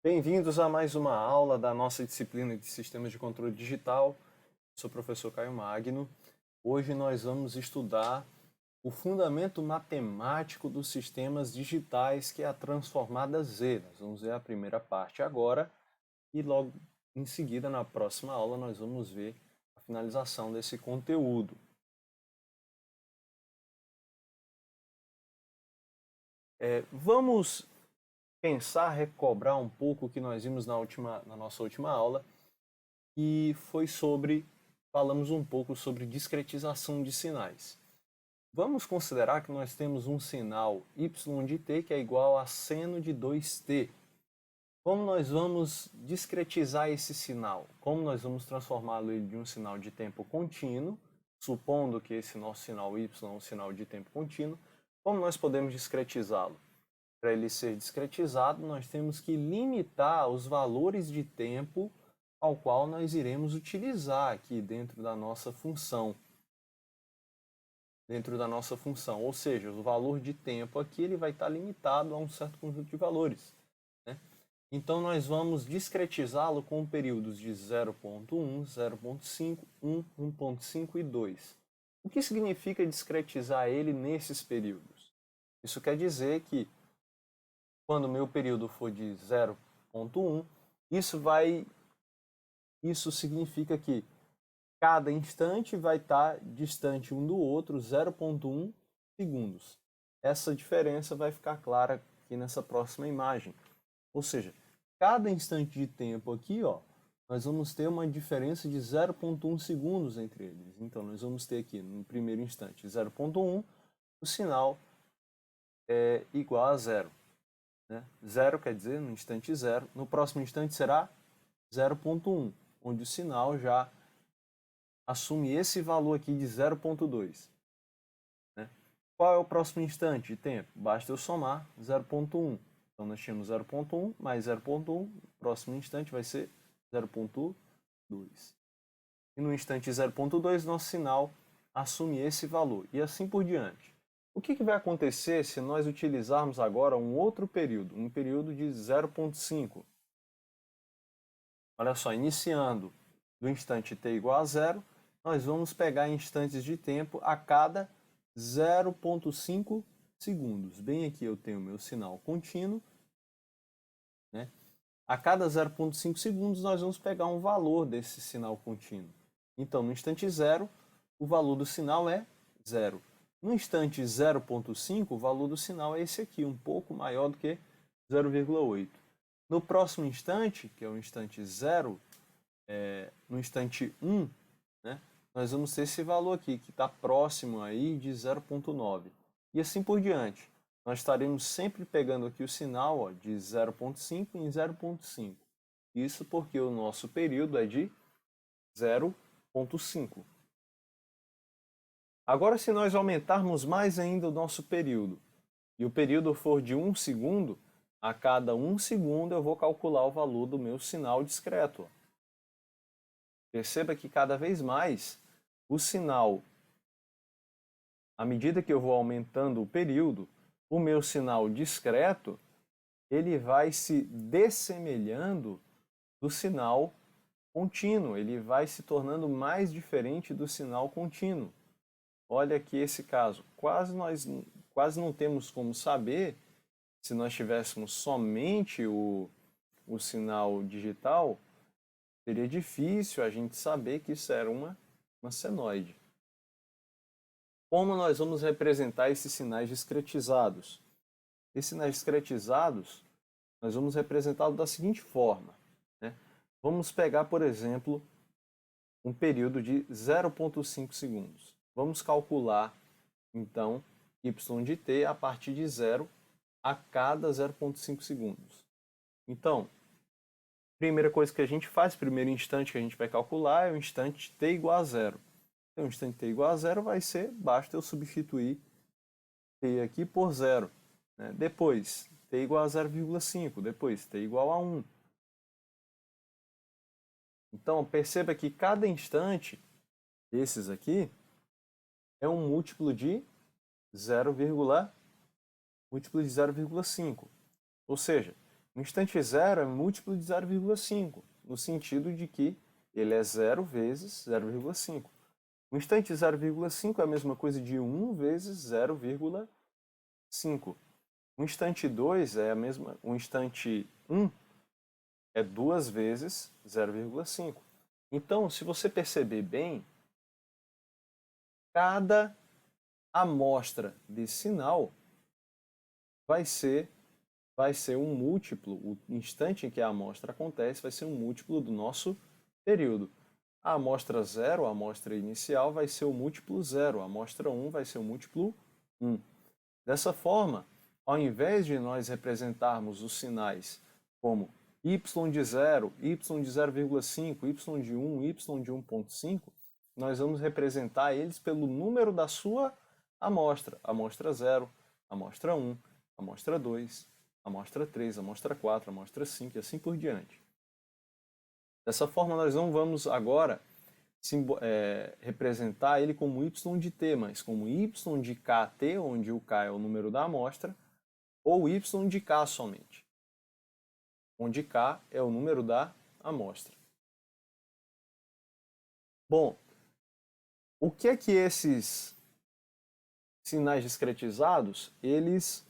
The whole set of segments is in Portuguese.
Bem-vindos a mais uma aula da nossa disciplina de Sistemas de Controle Digital. Sou o professor Caio Magno. Hoje nós vamos estudar o fundamento matemático dos sistemas digitais, que é a transformada Z. Nós vamos ver a primeira parte agora e logo em seguida, na próxima aula, nós vamos ver a finalização desse conteúdo. Vamos pensar, recobrar um pouco o que nós vimos na nossa última aula, e falamos um pouco sobre discretização de sinais. Vamos considerar que nós temos um sinal y de t que é igual a seno de 2t. Como nós vamos discretizar esse sinal? Como nós vamos transformá-lo de um sinal de tempo contínuo, supondo que esse nosso sinal y é um sinal de tempo contínuo, como nós podemos discretizá-lo? Para ele ser discretizado, nós temos que limitar os valores de tempo ao qual nós iremos utilizar aqui dentro da nossa função. Ou seja, o valor de tempo aqui ele vai estar limitado a um certo conjunto de valores, né? Então nós vamos discretizá-lo com períodos de 0.1, 0.5, 1, 1.5 e 2. O que significa discretizar ele nesses períodos? Isso quer dizer que quando o meu período for de 0.1, isso significa que cada instante vai estar distante um do outro 0.1 segundos. Essa diferença vai ficar clara aqui nessa próxima imagem. Ou seja, cada instante de tempo aqui, nós vamos ter uma diferença de 0.1 segundos entre eles. Então, nós vamos ter aqui, no primeiro instante, 0.1, o sinal é igual a zero. Né? Zero quer dizer no instante zero. No próximo instante será 0.1, onde o sinal já assume esse valor aqui de 0.2. Né? Qual é o próximo instante de tempo? Basta eu somar 0.1. Então nós tínhamos 0.1 mais 0.1, o próximo instante vai ser 0.2. E no instante 0.2, nosso sinal assume esse valor, e assim por diante. O que vai acontecer se nós utilizarmos agora um outro período, um período de 0.5? Olha só, iniciando do instante t igual a zero, nós vamos pegar instantes de tempo a cada 0.5 segundos. Bem aqui eu tenho meu sinal contínuo, né? A cada 0.5 segundos nós vamos pegar um valor desse sinal contínuo. Então, no instante zero, o valor do sinal é zero. No instante 0.5, o valor do sinal é esse aqui, um pouco maior do que 0,8. No próximo instante, que é o instante 0, no instante 1, né, nós vamos ter esse valor aqui, que está próximo aí de 0.9. E assim por diante. Nós estaremos sempre pegando aqui o sinal de 0.5 em 0.5. Isso porque o nosso período é de 0.5. Agora, se nós aumentarmos mais ainda o nosso período, e o período for de 1 segundo, a cada 1 segundo eu vou calcular o valor do meu sinal discreto. Perceba que cada vez mais o sinal, à medida que eu vou aumentando o período, o meu sinal discreto, ele vai se dessemelhando do sinal contínuo, ele vai se tornando mais diferente do sinal contínuo. Olha aqui esse caso, quase não temos como saber, se nós tivéssemos somente o sinal digital, seria difícil a gente saber que isso era uma senoide. Como nós vamos representar esses sinais discretizados? Esses sinais discretizados, nós vamos representá-los da seguinte forma. Né? Vamos pegar, por exemplo, um período de 0,5 segundos. Vamos calcular, então, y de t a partir de 0 a cada 0,5 segundos. Então, primeira coisa que a gente faz, primeiro instante que a gente vai calcular é o instante t igual a 0. Então, o instante t igual a 0 vai ser, basta eu substituir t aqui por 0. Né? Depois, t igual a 0,5. Depois, t igual a 1. Então, perceba que cada instante, esses aqui, é um múltiplo de 0,5. Ou seja, Um instante zero é múltiplo de 0,5, no sentido de que ele é 0 vezes 0,5. Um instante 0,5 é a mesma coisa de 1 vezes 0,5. Um instante 2 é a mesma, um instante 1 é 2 vezes 0,5. Então, se você perceber bem, cada amostra de sinal vai ser um múltiplo, o instante em que a amostra acontece vai ser um múltiplo do nosso período. A amostra 0, a amostra inicial, vai ser o múltiplo 0, a amostra 1 vai ser o múltiplo 1. Dessa forma, ao invés de nós representarmos os sinais como y de 0, y de 0,5, y de 1, y de 1,5, nós vamos representar eles pelo número da sua amostra. Amostra 0, amostra 1, amostra 2, amostra 3, amostra 4, amostra 5 e assim por diante. Dessa forma, nós não vamos agora representar ele como y de t, mas como y de kt, onde o k é o número da amostra, ou y de k somente, onde k é o número da amostra. Bom, o que é que esses sinais discretizados, eles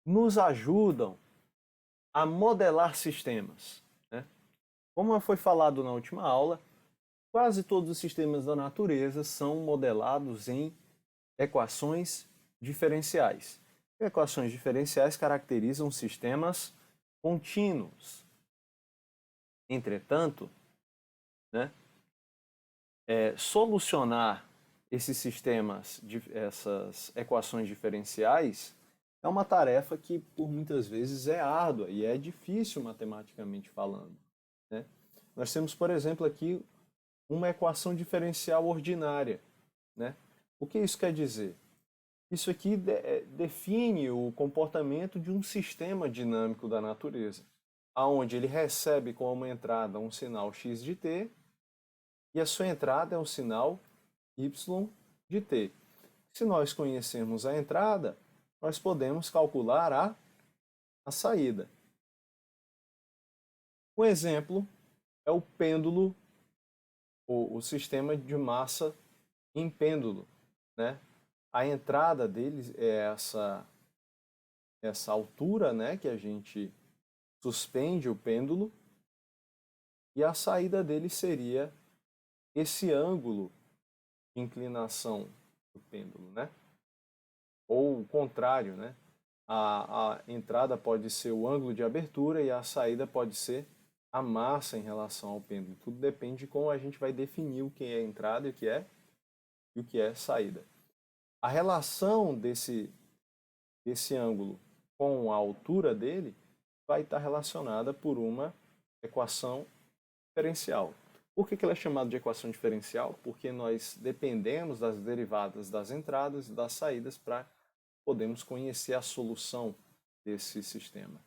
nos ajudam a modelar sistemas, né? Como foi falado na última aula, quase todos os sistemas da natureza são modelados em equações diferenciais. Equações diferenciais caracterizam sistemas contínuos. Entretanto, né, solucionar esses sistemas, essas equações diferenciais, é uma tarefa que, por muitas vezes, é árdua e é difícil matematicamente falando, né? Nós temos, por exemplo, aqui uma equação diferencial ordinária, né? O que isso quer dizer? Isso aqui define o comportamento de um sistema dinâmico da natureza, aonde ele recebe como entrada um sinal x de t e a sua entrada é um sinal y de t. Se nós conhecermos a entrada, nós podemos calcular a saída. Um exemplo é o pêndulo, o sistema de massa em pêndulo, né? A entrada deles é essa altura, né, que a gente suspende o pêndulo, e a saída dele seria esse ângulo de inclinação do pêndulo, né? Ou o contrário, né? A entrada pode ser o ângulo de abertura e a saída pode ser a massa em relação ao pêndulo. Tudo depende de como a gente vai definir o que é entrada e o que é saída. A relação desse ângulo com a altura dele vai estar relacionada por uma equação diferencial. Por que ela é chamada de equação diferencial? Porque nós dependemos das derivadas das entradas e das saídas para podermos conhecer a solução desse sistema.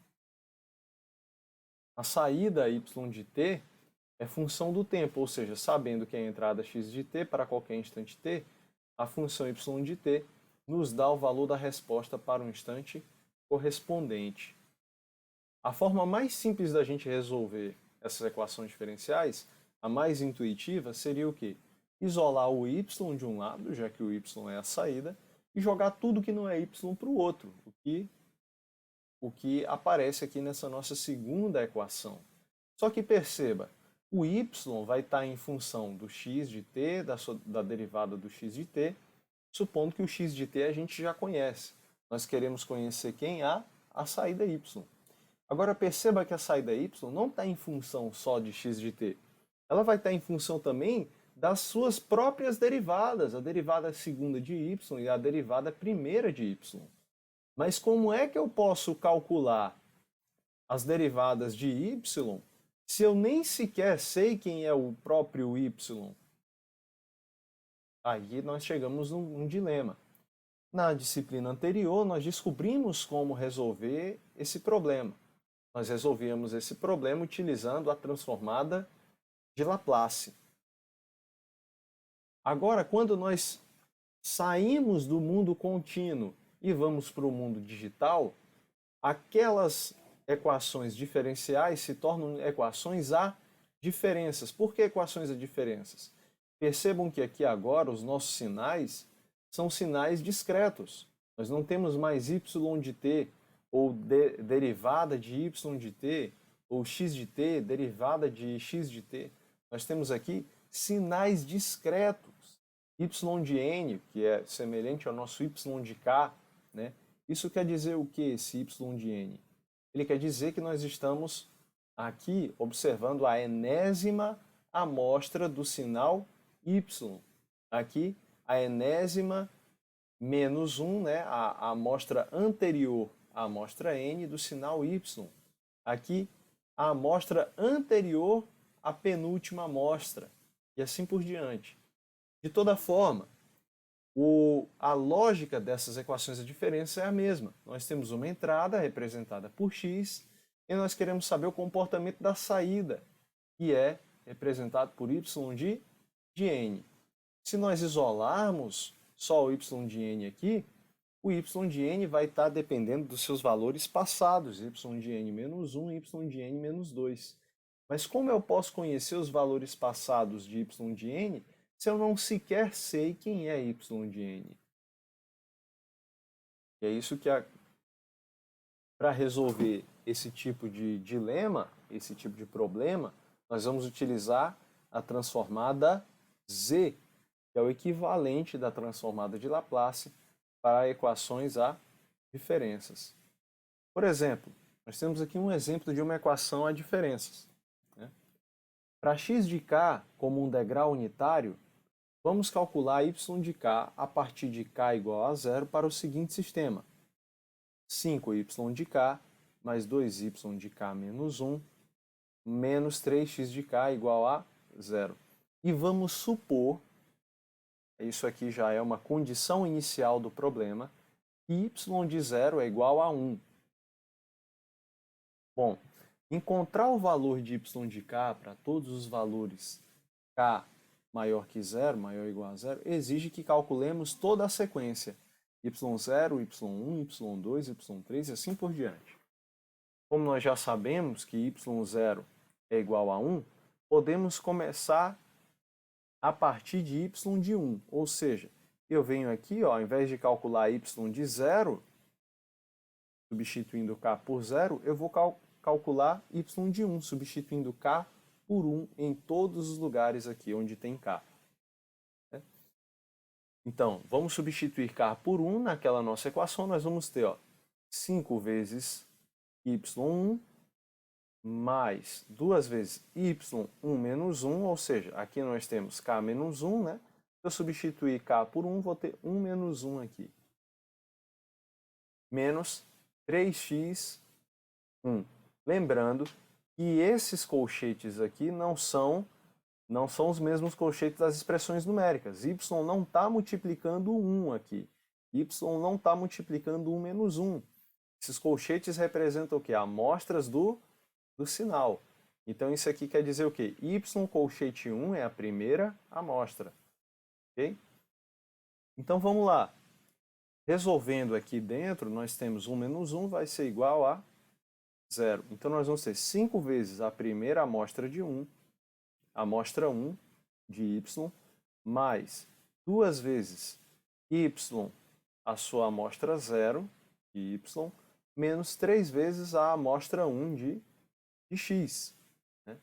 A saída y de t é função do tempo, ou seja, sabendo que a entrada x de t para qualquer instante t, a função y de t nos dá o valor da resposta para o instante correspondente. A forma mais simples da gente resolver essas equações diferenciais, a mais intuitiva, seria o quê? Isolar o y de um lado, já que o y é a saída, e jogar tudo que não é y para o outro, o que aparece aqui nessa nossa segunda equação. Só que perceba, o y vai estar em função do x de t, da derivada do x de t, supondo que o x de t a gente já conhece. Nós queremos conhecer quem? A saída y. Agora perceba que a saída y não está em função só de x de t. Ela vai estar em função também das suas próprias derivadas, a derivada segunda de y e a derivada primeira de y. Mas como é que eu posso calcular as derivadas de y se eu nem sequer sei quem é o próprio y? Aí nós chegamos num dilema. Na disciplina anterior, nós descobrimos como resolver esse problema. Nós resolvíamos esse problema utilizando a transformada de Laplace. Agora, quando nós saímos do mundo contínuo e vamos para o mundo digital, aquelas equações diferenciais se tornam equações a diferenças. Por que equações a diferenças? Percebam que aqui agora os nossos sinais são sinais discretos. Nós não temos mais y de t, ou derivada de y de t, ou x de t, derivada de x de t. Nós temos aqui sinais discretos. Y de n, que é semelhante ao nosso y de k, né? Isso quer dizer o que, esse y de n? Ele quer dizer que nós estamos aqui observando a enésima amostra do sinal y. Aqui, a enésima menos 1, né? A amostra anterior à amostra n do sinal y. Aqui, a amostra anterior à penúltima amostra. E assim por diante. De toda forma, a lógica dessas equações de diferença é a mesma. Nós temos uma entrada representada por x e nós queremos saber o comportamento da saída, que é representado por y de n. Se nós isolarmos só o y de n aqui, o y de n vai estar dependendo dos seus valores passados, y de n menos 1 e y de n menos 2. Mas como eu posso conhecer os valores passados de y de n se eu não sequer sei quem é y de n? E é isso que, para resolver esse tipo de dilema, esse tipo de problema, nós vamos utilizar a transformada z, que é o equivalente da transformada de Laplace para equações a diferenças. Por exemplo, nós temos aqui um exemplo de uma equação a diferenças. Para x de k como um degrau unitário, vamos calcular y de k a partir de k igual a zero para o seguinte sistema. 5y de k mais 2y de k menos 1 menos 3x de k igual a zero. E vamos supor, isso aqui já é uma condição inicial do problema, que y de zero é igual a 1. Bom, encontrar o valor de y de k para todos os valores k maior que zero, maior ou igual a zero, exige que calculemos toda a sequência y0, y1, y2, y3 e assim por diante. Como nós já sabemos que y0 é igual a 1, podemos começar a partir de y de 1, ou seja, eu venho aqui, ó, ao invés de calcular y de 0, substituindo k por 0, eu vou calcular y de 1, substituindo k por 1 em todos os lugares aqui onde tem k. Então, vamos substituir k por 1 naquela nossa equação, nós vamos ter, ó, 5 vezes y1 mais 2 vezes y1 menos 1, ou seja, aqui nós temos k menos 1, né? Se eu substituir k por 1, vou ter 1 menos 1 aqui. Menos 3x1. Lembrando que esses colchetes aqui não são os mesmos colchetes das expressões numéricas. Y não está multiplicando 1 aqui. Y não está multiplicando 1 menos 1. Esses colchetes representam o quê? Amostras do sinal. Então isso aqui quer dizer o quê? Y colchete 1 é a primeira amostra. Ok? Então vamos lá. Resolvendo aqui dentro, nós temos 1 menos 1 vai ser igual a 0. Então nós vamos ter 5 vezes a primeira amostra de 1, amostra 1 de y, mais 2 vezes y, a sua amostra 0 de y, menos 3 vezes a amostra 1 de x. Né?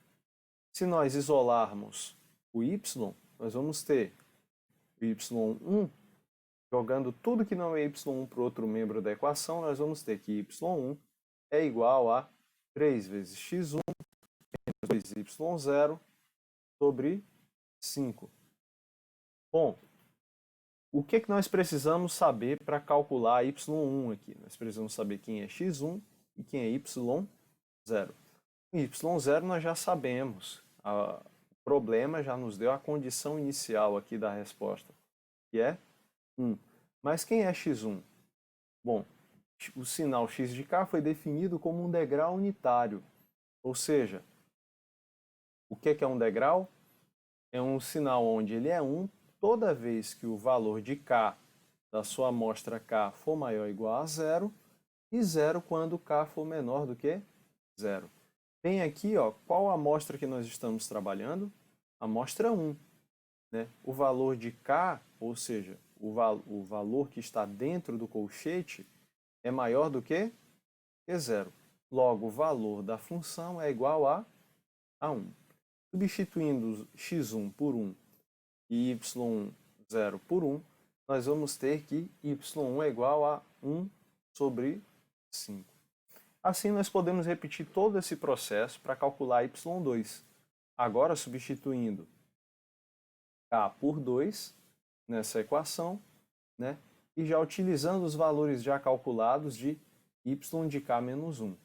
Se nós isolarmos o y, nós vamos ter o y1, jogando tudo que não é y1 para o outro membro da equação, nós vamos ter que y1 é igual a 3 vezes x1 menos 2y0 sobre 5. Bom, o que nós precisamos saber para calcular y1 aqui? Nós precisamos saber quem é x1 e quem é y0. Y0 nós já sabemos. O problema já nos deu a condição inicial aqui da resposta, que é 1. Mas quem é x1? Bom, o sinal x de k foi definido como um degrau unitário. Ou seja, o que é um degrau? É um sinal onde ele é 1 toda vez que o valor de k da sua amostra k for maior ou igual a 0 e 0 quando k for menor do que 0. Bem aqui, ó, qual a amostra que nós estamos trabalhando? Amostra 1. Né? O valor de K, ou seja, o valor que está dentro do colchete, é maior do que 0. Logo, o valor da função é igual a 1. Substituindo x1 por 1 e y0 por 1, nós vamos ter que y1 é igual a 1 sobre 5. Assim, nós podemos repetir todo esse processo para calcular y2. Agora, substituindo k por 2 nessa equação, né? E já utilizando os valores já calculados de y de k menos 1.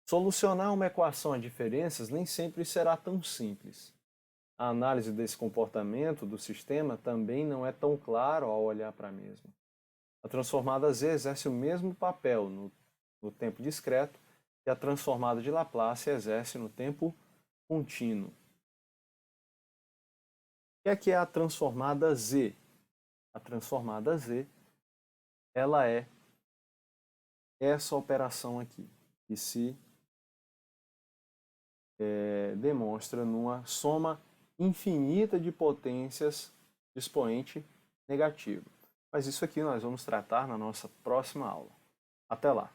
Solucionar uma equação a diferenças nem sempre será tão simples. A análise desse comportamento do sistema também não é tão clara ao olhar para a mesma. A transformada Z exerce o mesmo papel no tempo discreto que a transformada de Laplace exerce no tempo contínuo. O que é a transformada Z? A transformada Z, ela é essa operação aqui, que se demonstra numa soma infinita de potências de expoente negativo. Mas isso aqui nós vamos tratar na nossa próxima aula. Até lá!